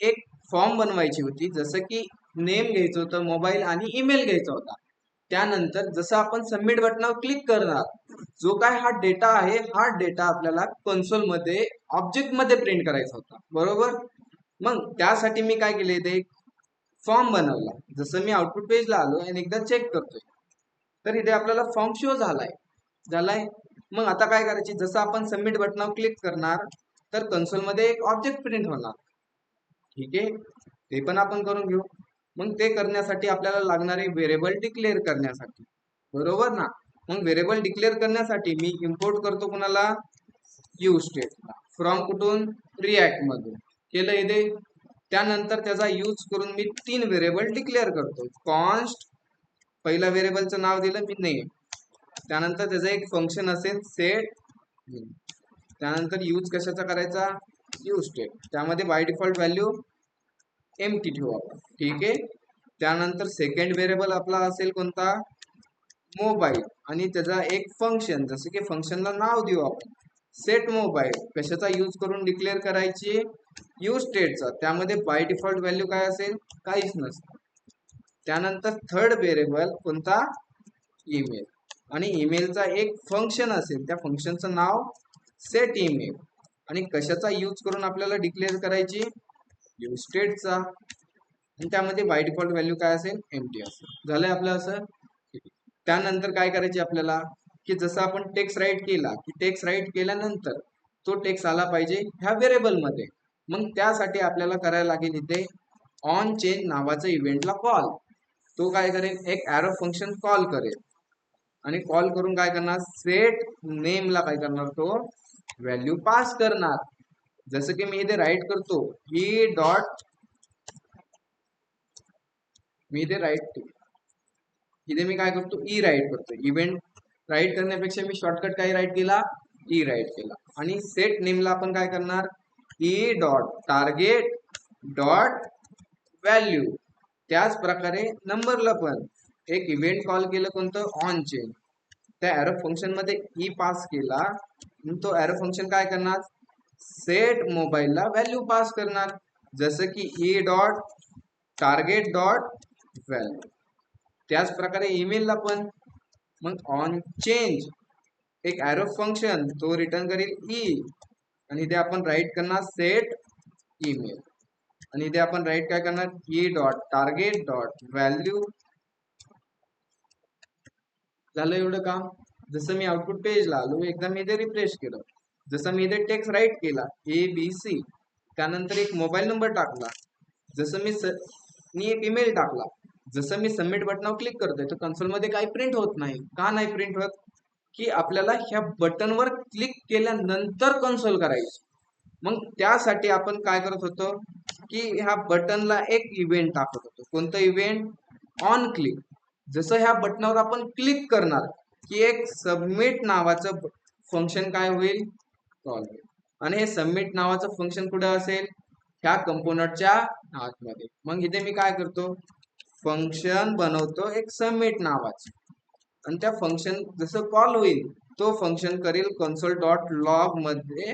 एक फॉर्म बनवायची होती, जसं की नेम घ्यायचं होतं, मोबाईल आणि ईमेल घ्यायचा होता. त्यानंतर जसं आपण सबमिट बटनावर क्लिक करणार, जो काय हा डेटा आहे, हा डेटा आपल्याला कन्सोल मध्ये ऑब्जेक्ट मध्ये प्रिंट करायचा होता, बरोबर. मग त्यासाठी मी काय केले, ते फॉर्म बनवला. जसं मी आउटपुट पेजला आलो आणि एकदा चेक करतोय, तर इथे आपल्याला फॉर्म शो झालाय. मग आता काय करायची, जसं आपण सबमिट बटनावर क्लिक करणार तर कन्सोल मध्ये एक ऑब्जेक्ट प्रिंट होणार. ठीक आहे, ते पण आपण करून घेऊ. मग ते करण्यासाठी आपल्याला लागणारे व्हेरिएबल डिक्लेअर करण्यासाठी, बरोबर ना. मग व्हेरिएबल डिक्लेअर करण्यासाठी मी इम्पोर्ट करतो कुणाला, यूज स्टेटला. फ्रॉम कुठून, रिॲक्ट मधून केलं इथे. त्यानंतर त्याचा यूज करून मी 3 व्हेरिएबल डिक्लेअर करतो. कॉन्स्ट, पहिल्या व्हेरिएबलचं नाव दिलं मी नेम. त्यानंतर त्याचं एक फंक्शन असेल सेट. त्यानंतर यूज कशाचा करायचा, यूज स्टेट. त्यामध्ये बाय डिफॉल्ट व्हॅल्यू एम्प्टी ठेवू आपण. ठीक आहे. त्यानंतर सेकंड व्हेरिएबल आपला असेल कोणता, मोबाईल, आणि त्याचा एक फंक्शन, जसं की फंक्शनला नाव देऊ आपण सेट मोबाईल. कशाचा यूज करून डिक्लेअर करायची, यूज स्टेटचा. त्यामध्ये बाय डिफॉल्ट व्हॅल्यू काय असेल, काहीच नसतं. त्यानंतर थर्ड व्हेरिएबल कोणता, ईमेल, आणि ईमेलचा एक फंक्शन असेल, त्या फंक्शनचं नाव सेट ईमेल. आणि कशाचा यूज करून आपल्याला डिक्लेअर करायची, यूज स्टेटचा. आणि त्यामध्ये बाय डिफॉल्ट व्हॅल्यू काय असेल, एम्प्टी असेल. झालंय आपलं असं. त्यानंतर काय करायचे आपल्याला, की जसं आपण टेक्स्ट राईट केला, की टेक्स्ट राईट केल्यानंतर तो टेक्स्ट आला पाहिजे ह्या व्हेरिएबल मध्ये. मग त्यासाठी आपल्याला करायला लागेल इथे ऑन चेंज नावाचं इव्हेंटला कॉल. तो काय करेल, एक ॲरो फंक्शन कॉल करेल, आणि कॉल करून काय करणार, सेट नेमला काय करणार, तो व्हॅल्यू पास करणार. जसं की मी इथे राईट करतो ही डॉट, मी इथे राईट, इथे मी काय करतो, ई राईट करतो. इव्हेंट राईट करण्यापेक्षा मी शॉर्टकट काय राईट केला, ई राईट केला. आणि सेट नेमला आपण काय करणार, E dot target dot value. त्याच प्रकारे नंबरला पण एक इव्हेंट कॉल केलं, कोणतं, ऑन चेंज. त्या ॲरो फंक्शन मध्ये ई पास केला, तो ॲरो फंक्शन काय करणार, सेट मोबाईलला व्हॅल्यू पास करणार, जसं की E dot target dot value. त्याच प्रकारे ईमेलला पण मग ऑन चेंज एक ॲरो फंक्शन, तो रिटर्न करेल ई, आणि इथे आपण राईट करणार सेट ईमेल, आणि इथे आपण राईट काय करणार, E dot target dot value. झालं एवढं काम. जसं मी आउटपुट पेजला आलो, एकदा मी इथे रिफ्रेश केलं, जसं मी इथे टेक्स्ट राईट केला ABC, त्यानंतर एक मोबाईल नंबर टाकला, जसं मी एक ईमेल टाकला. जसं मी सबमिट बटनावर क्लिक करतोय तर कन्सोल मध्ये काही प्रिंट होत नाही. का नाही प्रिंट होत, की आपल्याला ह्या बटनवर क्लिक केल्यानंतर कन्सोल करायची. मग त्यासाठी आपण काय करत होतो, की ह्या बटनला एक इव्हेंट टाकत होतो. कोणतं इव्हेंट, ऑन क्लिक. जसं ह्या बटनावर आपण क्लिक करणार, की एक सबमिट नावाचं फंक्शन काय होईल, कॉल होईल. आणि हे सबमिट नावाचं फंक्शन कुठे असेल, ह्या कंपोनंटच्या आतमध्ये. मग इथे मी काय करतो, फंक्शन बनवतो एक सबमिट नावाचं, आणि त्या फंक्शन जसं कॉल होईल, तो फंक्शन करेल कन्सोल डॉट लॉग मध्ये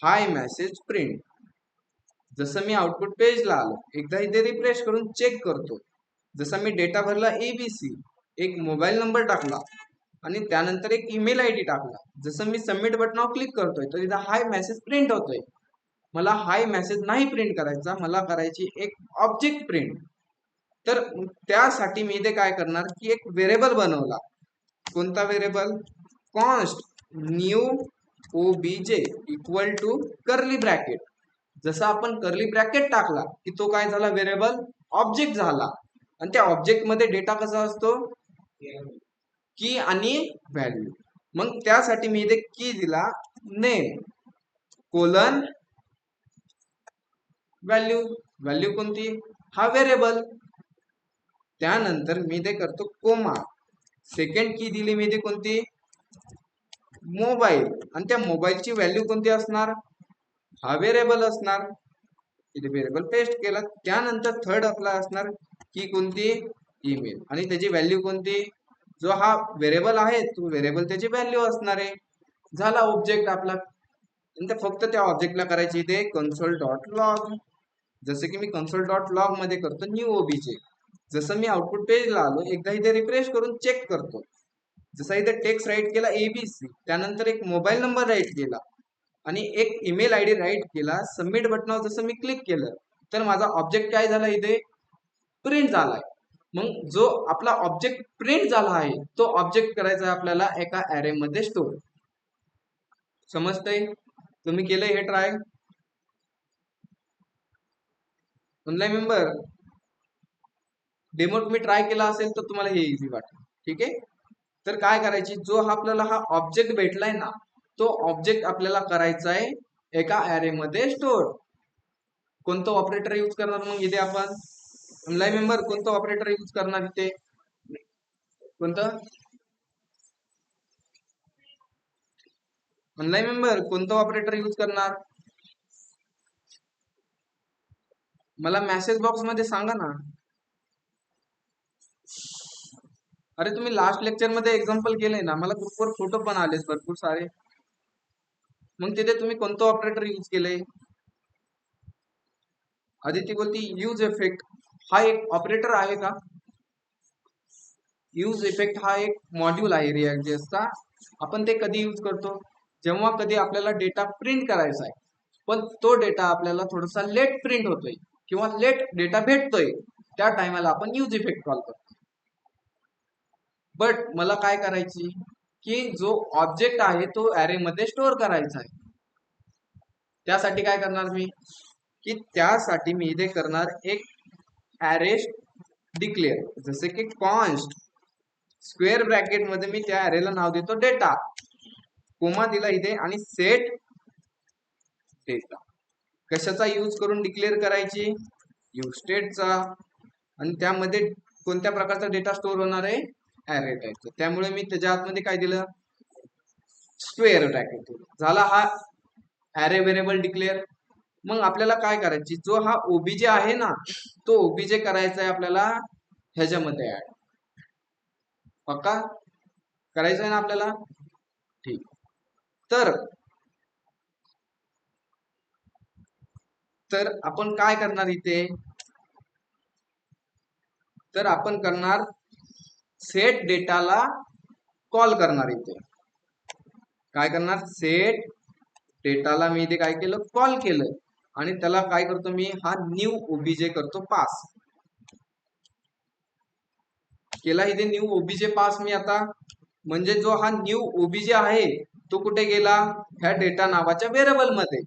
हाय मेसेज प्रिंट. जसं मी आउटपुट पेजला आलो, एकदा इथे रिफ्रेश करून चेक करतो. जसा मी डेटा भरला ABC, एक मोबाईल नंबर टाकला, आणि त्यानंतर एक ईमेल ID टाकला. जसं मी सबमिट बटनावर क्लिक करतोय तर इथं हाय मेसेज प्रिंट होतोय. मला हाय मेसेज नाही प्रिंट करायचा, मला करायची एक ऑब्जेक्ट प्रिंट. तर त्यासाठी मी इथे काय करणार, की एक व्हेरिएबल बनवला. कोणता variable, const new OBJ equal to curly bracket. जसं आपण कर्ली ब्रॅकेट टाकला, की तो काय झाला, व्हेरिएबल ऑब्जेक्ट झाला. आणि त्या ऑब्जेक्ट मध्ये डेटा कसा असतो, की आणि व्हॅल्यू. मग त्यासाठी मी इथे की दिला नेम कोलन व्हॅल्यू. व्हॅल्यू कोणती, हा व्हेरिएबल. त्यानंतर मी इथे करतो कोमा. सेकंड की दिली मी इथे कोणती, मोबाईल, आणि त्या मोबाईलची व्हॅल्यू कोणती असणार, हा व्हेरिएबल असणार. इथे व्हेरिएबल पेस्ट केला. त्यानंतर थर्ड आपला असणार की कोणती, ईमेल, आणि त्याची व्हॅल्यू कोणती, जो हा व्हेरिएबल आहे तो व्हेरिएबल त्याची व्हॅल्यू असणार आहे. झाला ऑब्जेक्ट आपला. नंतर फक्त त्या ऑब्जेक्टला करायची इथे कन्सोल डॉट लॉग. जसं की मी कन्सोल डॉट लॉग मध्ये करतो न्यू ओबीजे. जसं मी आउटपुट पेजला आलो, एकदा इथे रिफ्रेश करून चेक करतो. जसं इथे टेक्स्ट राईट केला एबीसी, त्यानंतर एक मोबाईल नंबर राईट केला आणि एक ईमेल आयडी राईट केला. सबमिट बटनावर जसं मी क्लिक केलं तर माझा ऑब्जेक्ट काय झाला, इथे प्रिंट झालाय. मग जो आपला ऑब्जेक्ट प्रिंट झाला आहे तो ऑब्जेक्ट करायचा आहे आपल्याला एका अरे मध्ये स्टोर. समजतंय? तुम्ही केलंय हे ट्राय ऑनलाईन मेंबर? डेमो तुम्ही ट्राय केला असेल तर तुम्हाला हे इझी वाटेल. ठीक आहे, तर काय करायची, जो आपल्याला हा ऑब्जेक्ट भेटलाय ना, तो ऑब्जेक्ट आपल्याला करायचा आहे एका अरे मध्ये स्टोर. कोणतं ऑपरेटर यूज करणार मग इथे आपण? ऑनलाईन मेंबर कोणतं ऑपरेटर यूज करणार इथे? कोणतं ऑनलाईन मेंबर कोणतं ऑपरेटर यूज करणार? मला मेसेज बॉक्स मध्ये सांगा ना. अरे तुम्ही लास्ट लेक्चर मध्ये एक्झाम्पल केलंय ना, मला ग्रुपवर फोटो पण आलेच भरपूर सारे. मग तिथे तुम्ही कोणतं ऑपरेटर यूज केलंय? आदिती बोलती यूज इफेक्ट हा एक ऑपरेटर आहे का? यूज इफेक्ट हा एक मॉड्यूल आहे रिएक्ट.js चा. आपण ते कधी यूज करतो? जेव्हा कधी आपल्याला डेटा प्रिंट करायचा आहे, पण तो डेटा आपल्याला थोडासा लेट प्रिंट होतोय किंवा लेट डेटा भेटतोय, त्या टायमाला आपण यूज इफेक्ट कॉल करतो. बट मला काय करायची की जो ऑब्जेक्ट आहे तो अरे मध्ये स्टोअर करायचा आहे. त्यासाठी काय करणार मी की त्यासाठी मी इथे करणार एक अरे डिक्लेअर, जसे की कॉन्स्ट स्क्वेअर ब्रॅकेट मध्ये मी त्या अरेला नाव देतो डेटा, कोमा दिला इथे आणि सेट डेटा. कशाचा यूज करून डिक्लेअर करायची? यूज स्टेटचा. आणि त्यामध्ये कोणत्या प्रकारचा डेटा स्टोअर होणार आहे? अरे टाईपचा. त्यामुळे मी त्याच्या आतमध्ये काय दिलं? Square bracket. झाला हा अरे व्हेरिएबल डिक्लेअर. मग आपल्याला काय करायची, जो हा ओबीजे आहे ना, तो ओबीजे करायचा आहे आपल्याला ह्याच्यामध्ये ऍड. पक्का करायचं आहे ना आपल्याला? ठीक. तर आपण काय करणार इथे? तर आपण करणार सेट डेटाला कॉल करणार इथे. काय करणार? सेट डेटाला मी इथे काय केलं? कॉल केलं. आणि त्याला काय करतो मी? हा न्यू ओबीजे करतो पास. केला इथे न्यू ओबीजे पास मी आता. म्हणजे जो हा न्यू ओबीजे आहे तो कुठे गेला? ह्या डेटा नावाच्या व्हेरिएबल मध्ये.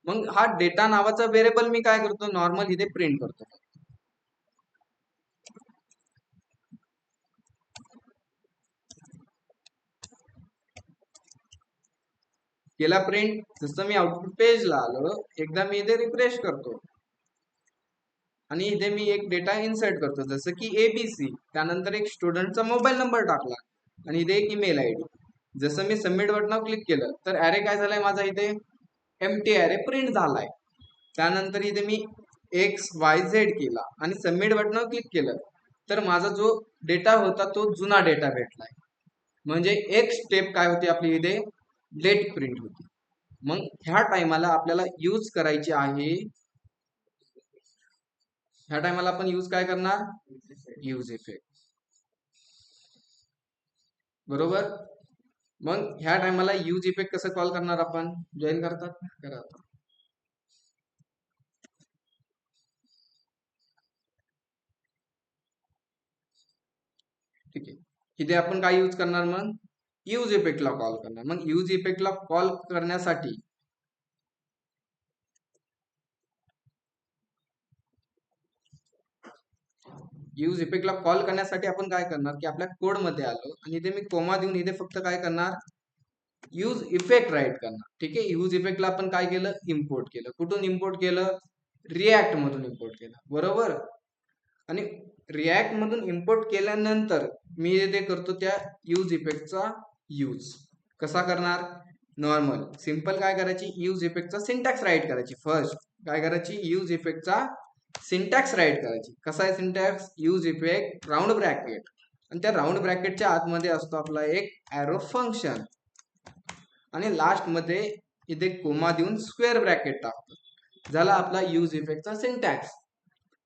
मग हा डेटा नावाचा व्हेरिएबल मी काय करतो? नॉर्मल इथे प्रिंट करतो. केला प्रिंट. जसं मी आउटपुट पेजला आलो, एकदा मी इथे रिफ्रेश करतो आणि इथे मी एक डेटा इन्सर्ट करतो, जसं की एबीसी. त्यानंतर एक स्टुडंटचा मोबाईल नंबर टाकला आणि इथे एक ईमेल आयडी. जसं मी सबमिट बटनावर क्लिक केलं तर अरे काय झालाय माझा? इथे एम्प्टी अरे प्रिंट झालाय. त्यानंतर इथे मी XYZ केला आणि सबमिट बटनावर क्लिक केलं तर माझा जो डेटा होता तो जुना डेटा भेटलाय. म्हणजे एक स्टेप काय होती आपली इथे? लेट प्रिंट होती. मग ह्या टायमाला आपल्याला यूज करायची आहे, ह्या टायमाला आपण यूज काय करणार? Use effect. बरोबर. मग ह्या टायमाला यूज इफेक्ट कसं कॉल करणार आपण? जॉईन करतात करा. ठीक आहे, इथे आपण काय यूज करणार? मग यूज इफेक्टला कॉल करणार. मग यूज इफेक्टला कॉल करण्यासाठी आपण काय करणार की आपल्या कोड मध्ये आलो आणि इथे मी कोमा देऊन इथे फक्त काय करणार? यूज इफेक्ट राईट करणार. ठीक आहे, यूज इफेक्टला आपण काय केलं? इम्पोर्ट केलं. कुठून इम्पोर्ट केलं? रिॲक्ट मधून इम्पोर्ट केलं. बरोबर. आणि रिॲक्ट मधून इम्पोर्ट केल्यानंतर मी इथे करतो त्या यूज इफेक्टचा यूज. कसा करणार? नॉर्मल सिंपल काय करायची? यूज इफेक्टचा सिंटॅक्स राईट करायची. फर्स्ट काय करायची? यूज इफेक्टचा सिंटॅक्स राईट करायची. कसा आहे syntax? Use effect round bracket आणि त्या राऊंड ब्रॅकेटच्या आतमध्ये असतो आपला एक एरो फंक्शन आणि लास्ट मध्ये इथे कोमा देऊन स्क्वेअर ब्रॅकेट टाकतो. झाला आपला यूज इफेक्टचा सिंटॅक्स.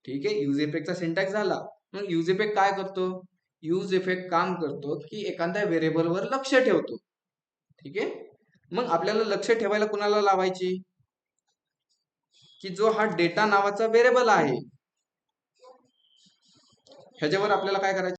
ठीक आहे, यूज इफेक्टचा सिंटॅक्स झाला. मग यूज इफेक्ट काय करतो? यूज इफेक्ट काम करतो की एखाद्या व्हेरिएबलवर लक्ष ठेवतो. ठीक आहे, मग आपल्याला लक्ष ठेवायला कुणाला लावायची? की जो हा डेटा नावाचा व्हेरिएबल आहे ह्याच्यावर आपल्याला काय करायचं?